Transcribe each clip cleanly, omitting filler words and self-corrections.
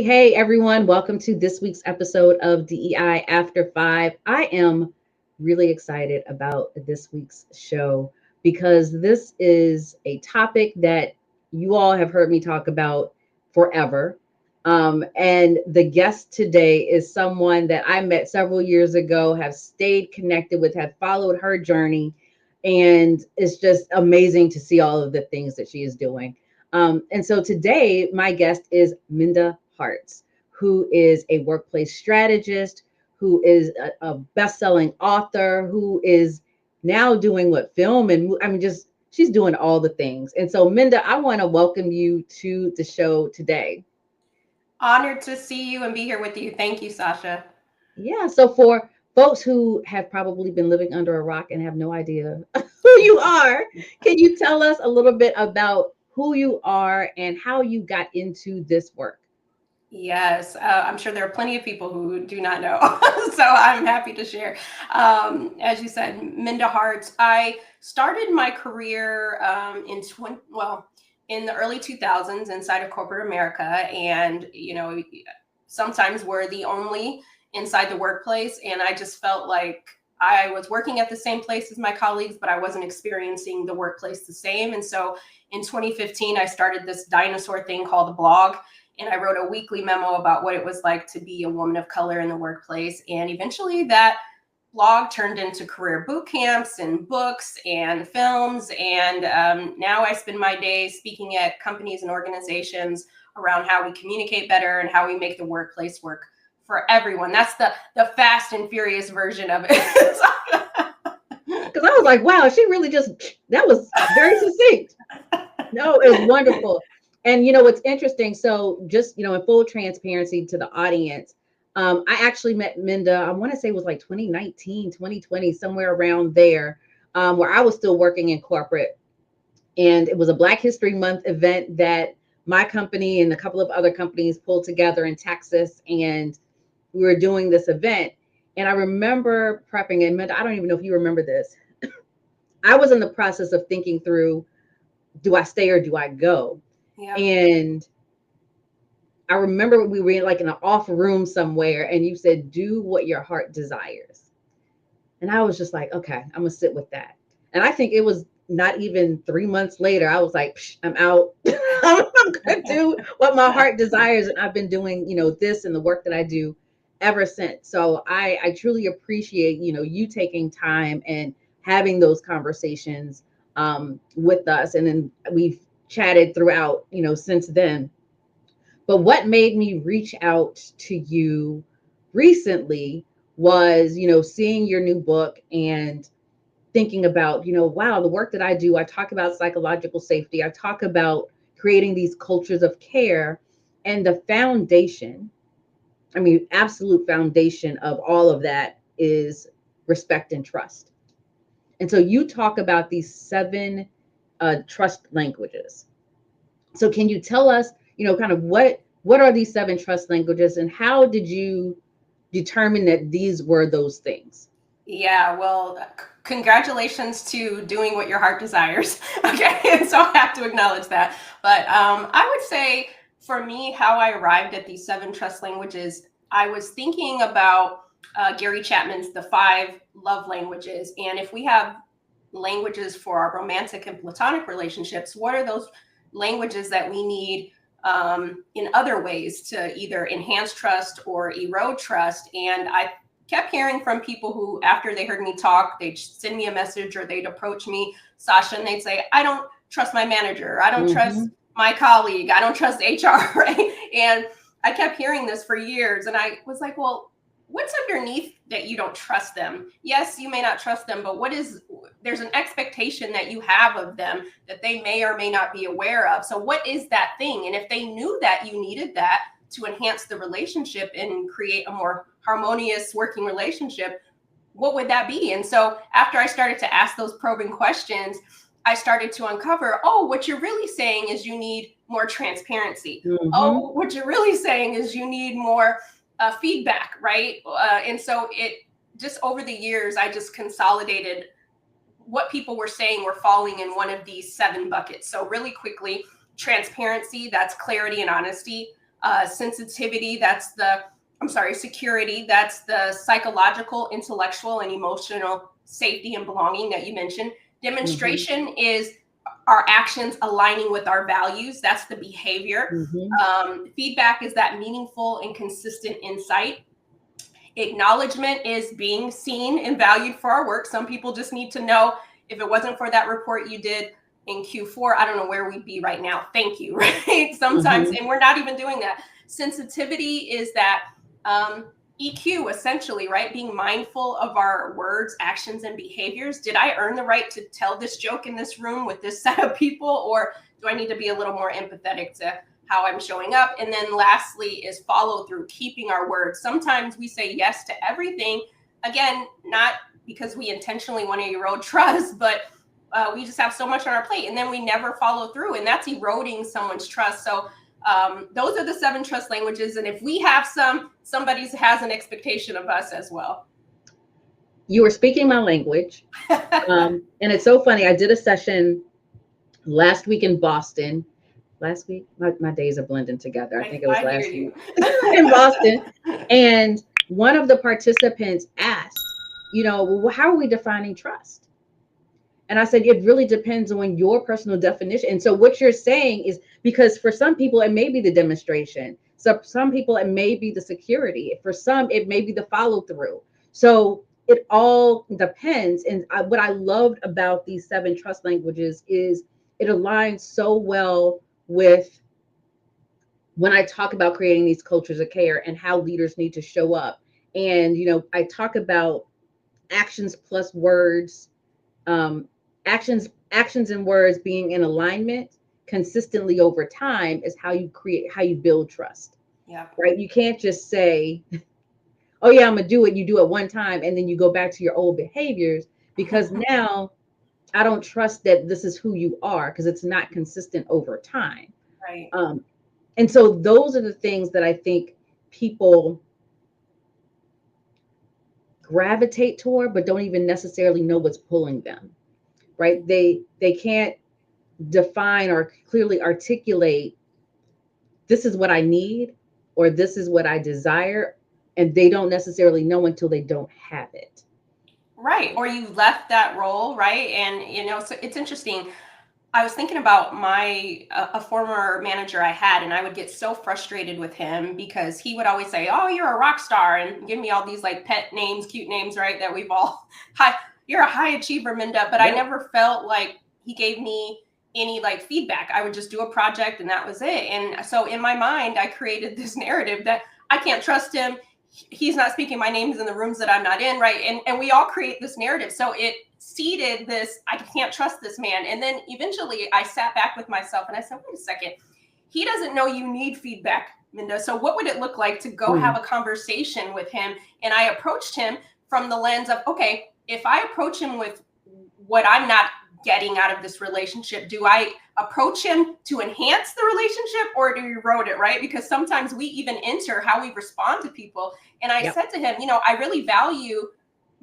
Hey, everyone. Welcome to this week's episode of DEI After 5. I am really excited about this week's show because this is a topic that you all have heard me talk about forever. And the guest today is someone that I met several years ago, have stayed connected with, have followed her journey, and it's just amazing to see all of the things that she is doing. And so today, my guest is Minda Harts, who is a workplace strategist, who is a best-selling author, who is now doing what film and just she's doing all the things. And so, Minda, I want to welcome you to the show today. Honored to see you and be here with you. Thank you, Sasha. Yeah. So for folks who have probably been living under a rock and have no idea who you are, can you tell us a little bit about who you are and how you got into this work? Yes, I'm sure there are plenty of people who do not know, so I'm happy to share. As you said, Minda Harts. I started my career in the early 2000s inside of corporate America, and sometimes we're the only inside the workplace, and I just felt like I was working at the same place as my colleagues, but I wasn't experiencing the workplace the same. And so in 2015, I started this dinosaur thing called the blog. And I wrote a weekly memo about what it was like to be a woman of color in the workplace. And eventually that blog turned into career boot camps and books and films. And now I spend my days speaking at companies and organizations around how we communicate better and how we make the workplace work for everyone. That's the fast and furious version of it. Because I was like, wow, she really that was very succinct. No, it was wonderful. And what's interesting, so just in full transparency to the audience, I actually met Minda, I want to say it was like 2019, 2020, somewhere around there, where I was still working in corporate. And it was a Black History Month event that my company and a couple of other companies pulled together in Texas, and we were doing this event. And I remember prepping, and Minda, I don't even know if you remember this. I was in the process of thinking through, do I stay or do I go? Yeah. And I remember we were in an off room somewhere, and you said, do what your heart desires. And I was just like, okay, I'm going to sit with that. And I think it was not even 3 months later, I was like, I'm out. I'm going to do what my heart desires. And I've been doing, this and the work that I do ever since. So I truly appreciate, you taking time and having those conversations with us. And then we've chatted throughout, since then. But what made me reach out to you recently was, seeing your new book and thinking about, wow, the work that I do, I talk about psychological safety. I talk about creating these cultures of care, and the foundation, absolute foundation of all of that is respect and trust. And so you talk about these 7 trust languages. So can you tell us, kind of what are these 7 trust languages, and how did you determine that these were those things? Yeah, well, congratulations to doing what your heart desires. Okay, and so I have to acknowledge that. But I would say for me, how I arrived at these 7 trust languages, I was thinking about Gary Chapman's The 5 Love Languages. And if we have languages for our romantic and platonic relationships, what are those languages that we need in other ways to either enhance trust or erode trust? And I kept hearing from people who, after they heard me talk, they'd send me a message or they'd approach me, Sasha, and they'd say, I don't trust my manager. I don't trust my colleague. I don't trust HR, right? And I kept hearing this for years. And I was like, well, what's underneath that you don't trust them? Yes, you may not trust them, but there's an expectation that you have of them that they may or may not be aware of. So what is that thing? And if they knew that you needed that to enhance the relationship and create a more harmonious working relationship, what would that be? And so after I started to ask those probing questions, I started to uncover, what you're really saying is you need more transparency. Oh, what you're really saying is you need more feedback, right? And so it just over the years, I just consolidated what people were saying were falling in one of these 7 buckets. So really quickly, transparency, that's clarity and honesty. Sensitivity, security, that's the psychological, intellectual, and emotional safety and belonging that you mentioned. Demonstration is our actions aligning with our values. That's the behavior. Feedback is that meaningful and consistent insight. Acknowledgement is being seen and valued for our work. Some people just need to know, if it wasn't for that report you did in Q4, I don't know where we'd be right now. Thank you, right? Sometimes, and we're not even doing that. Sensitivity is that EQ, essentially, right? Being mindful of our words, actions, and behaviors. Did I earn the right to tell this joke in this room with this set of people, or do I need to be a little more empathetic to how I'm showing up? And then lastly is follow through, keeping our words. Sometimes we say yes to everything. Again, not because we intentionally want to erode trust, but we just have so much on our plate, and then we never follow through, and that's eroding someone's trust. So those are the 7 trust languages. And if we have somebody has an expectation of us as well. You were speaking my language. And it's so funny. I did a session last week in Boston. Last week, my days are blending together. I think it was last week in Boston. And one of the participants asked, well, how are we defining trust? And I said, it really depends on your personal definition. And so what you're saying is, because for some people, it may be the demonstration. So some people, it may be the security. For some, it may be the follow through. So it all depends. And what I loved about these 7 trust languages is it aligns so well with when I talk about creating these cultures of care and how leaders need to show up. And, I talk about actions plus words, actions and words being in alignment consistently over time is how you build trust. Yeah. Right. You can't just say, oh yeah, I'm gonna do it. You do it one time and then you go back to your old behaviors, because now I don't trust that this is who you are, because it's not consistent over time. Right. And so those are the things that I think people gravitate toward, but don't even necessarily know what's pulling them. Right? They can't define or clearly articulate, this is what I need, or this is what I desire, and they don't necessarily know until they don't have it. Right. Or you left that role, right? And, so it's interesting. I was thinking about a former manager I had, and I would get so frustrated with him because he would always say, oh, you're a rock star, and give me all these like pet names, cute names, right? That we've all, you're a high achiever, Minda. But yep. I never felt like he gave me any like feedback. I would just do a project and that was it. And so in my mind, I created this narrative that I can't trust him. He's not speaking my names in the rooms that I'm not in, right? And we all create this narrative. So it seeded this, I can't trust this man. And then eventually I sat back with myself and I said, wait a second, he doesn't know you need feedback, Minda. So what would it look like to go have a conversation with him? And I approached him from the lens of, okay, if I approach him with what I'm not getting out of this relationship, do I approach him to enhance the relationship or to erode it, right? Because sometimes we even enter how we respond to people. And I said to him, I really value,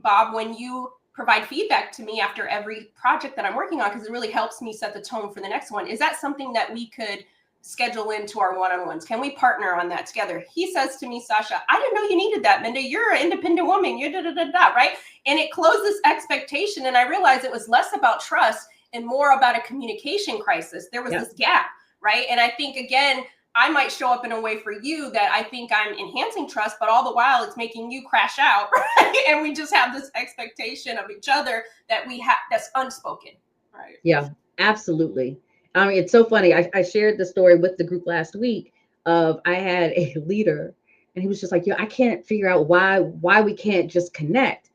Bob, when you provide feedback to me after every project that I'm working on, because it really helps me set the tone for the next one. Is that something that we could schedule into our one-on-ones? Can we partner on that together? He says to me, Sasha, I didn't know you needed that, Minda. You're an independent woman. You're da-da-da-da, right? And it closed this expectation. And I realized it was less about trust and more about a communication crisis. There was this gap, right? And I think, again, I might show up in a way for you that I think I'm enhancing trust, but all the while it's making you crash out, right? And we just have this expectation of each other that we have that's unspoken, right? Yeah, absolutely. I mean, it's so funny. I shared the story with the group last week of I had a leader and he was just like, I can't figure out why we can't just connect.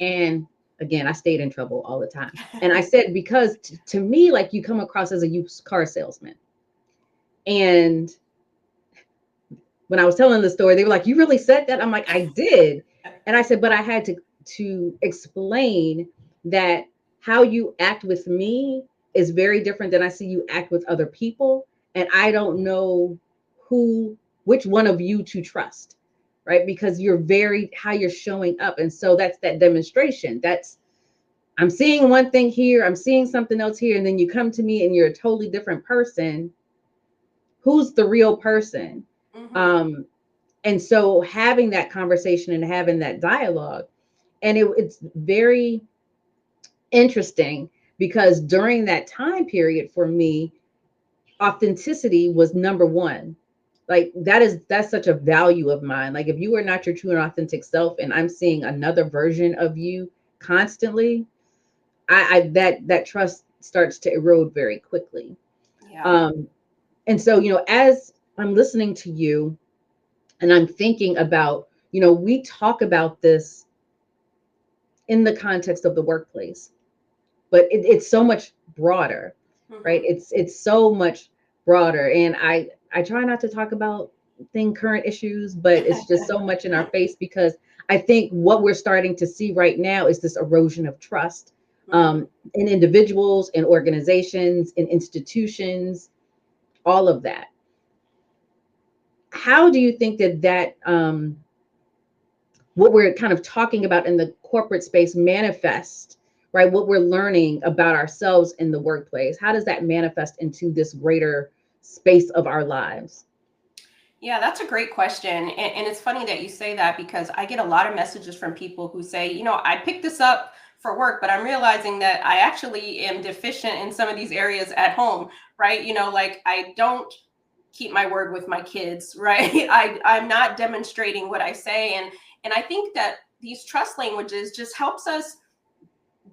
And again, I stayed in trouble all the time. And I said, because to me, like you come across as a used car salesman. And when I was telling the story, they were like, you really said that? I'm like, I did. And I said, but I had to explain that how you act with me is very different than I see you act with other people. And I don't know which one of you to trust, right? Because you're how you're showing up. And so that's that demonstration. I'm seeing one thing here, I'm seeing something else here. And then you come to me and you're a totally different person. Who's the real person? Mm-hmm. And so having that conversation and having that dialogue, and it's very interesting because during that time period for me, authenticity was number one. Like that's such a value of mine. Like if you are not your true and authentic self and I'm seeing another version of you constantly, I that trust starts to erode very quickly. Yeah. um and so, as I'm listening to you and I'm thinking about, we talk about this in the context of the workplace, but it's so much broader, right? Mm-hmm. It's so much broader, and I try not to talk about current issues, but it's just so much in our face because I think what we're starting to see right now is this erosion of trust, Mm-hmm. in individuals, in organizations, in institutions, all of that. How do you think that what we're kind of talking about in the corporate space manifest, right? What we're learning about ourselves in the workplace, how does that manifest into this greater space of our lives? Yeah, that's a great question. And it's funny that you say that because I get a lot of messages from people who say, I picked this up for work, but I'm realizing that I actually am deficient in some of these areas at home, right? Like I don't keep my word with my kids, right? I'm not demonstrating what I say. And I think that these trust languages just helps us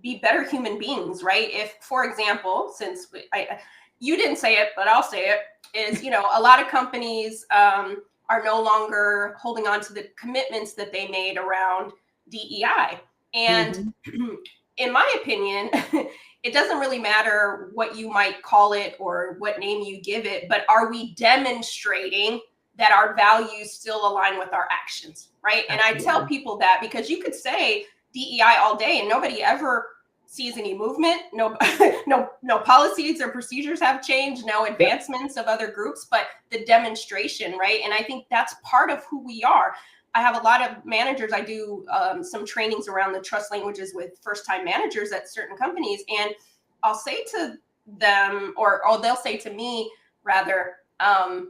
be better human beings, right? If, for example, since you didn't say it, but I'll say it, is, a lot of companies are no longer holding on to the commitments that they made around DEI. And Mm-hmm. in my opinion, it doesn't really matter what you might call it or what name you give it, but are we demonstrating that our values still align with our actions, right? And I tell Absolutely. people that because you could say DEI all day and nobody ever sees any movement. No, no policies or procedures have changed. No Yep. advancements of other groups, but the demonstration, right? And I think that's part of who we are. I have a lot of managers. I do some trainings around the trust languages with first-time managers at certain companies, and I'll say to them, or they'll say to me rather, I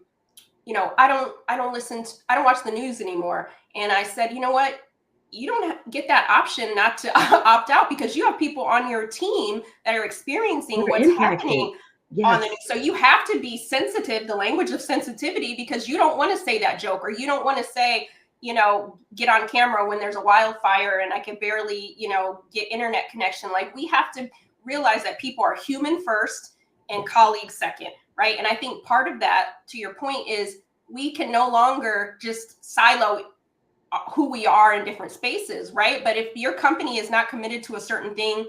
don't listen, I don't watch the news anymore. And I said, you know what? You don't get that option not to opt out because you have people on your team that are experiencing We're what's impacted. happening on the news. Yes. So you have to be sensitive, the language of sensitivity, because you don't want to say that joke, or you don't want to say, get on camera when there's a wildfire and I can barely, get internet connection. Like we have to realize that people are human first and colleagues second, right? And I think part of that, to your point, is we can no longer just silo who we are in different spaces, right? But if your company is not committed to a certain thing,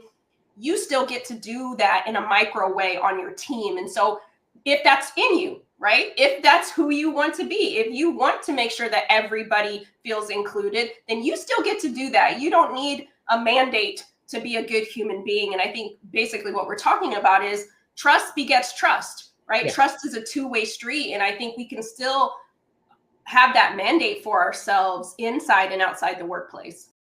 you still get to do that in a micro way on your team. And so if that's in you, right? If that's who you want to be, if you want to make sure that everybody feels included, then you still get to do that. You don't need a mandate to be a good human being. And I think basically what we're talking about is trust begets trust, right? Yeah. Trust is a two-way street. And I think we can still have that mandate for ourselves inside and outside the workplace.